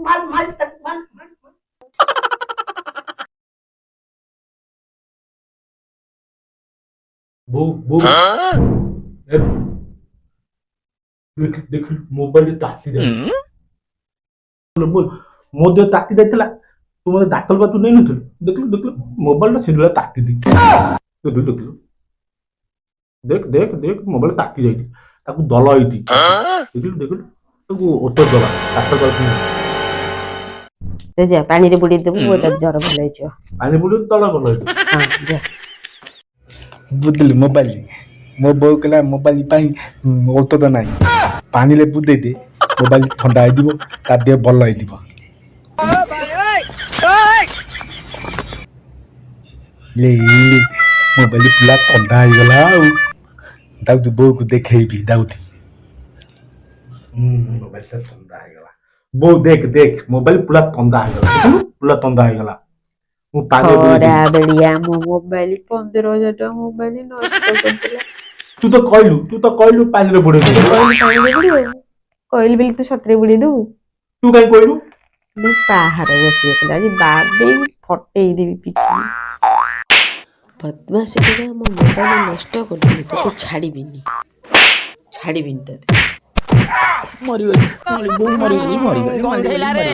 मार मार मार मार। वो ए, देख देख मोबाइल ताकि दे बोल ମୋ ଦେହ ତାତି ଯାଇଥିଲା ତୁ ମୋତେ ଡାକ୍ତର ପାଖକୁ ନେଇନଥିଲୁ ଦେଖିଲୁ ଦେଖିଲୁ ମୋବାଇଲଟା ସେଦିନ ତାତି ଦେଇଛି ଦେଖିଲୁ ଦେଖିଲୁ देख देख देख मोबाइल ताकि जाइए ताकू दल होती देखिलु देखिलु ताकू ओतो दला डाक्टर पाखु दे जा पानी रे बुड़ी देबु ओटा जर भले छ पानी बुड़ी दला भल होती हां जा बुदल मोबाइल मो बो कला मोबाइल पाई ओतो द नाही पानी ले बुदे दे मोबाइल ठंडा आइ दिबो ता दे भल आइ दिबो ले मोबाइल पूरा ठंडा आइ गला दाऊ बो को देखेबी दाऊती मोबाइल से ठंडा आ गला वो देख देख मोबाइल पूरा ठंडा आ गला पूरा ठंडा आ गला मु पानी ओरा बलिया मो मोबाइल 15000 टका मोबाइल नष्ट करतिला तू तो कहलु पानी रे बुड़ी कहली बिल तू छतरे बुड़ी दू तू काई कहलु बे बाहर बसी एकला जी बाबे फटेई देबी पिठी बदमाशी करे मो मोबाइल नष्ट करदिली तो छाड़ीबिनी तते मरी गई मरी गई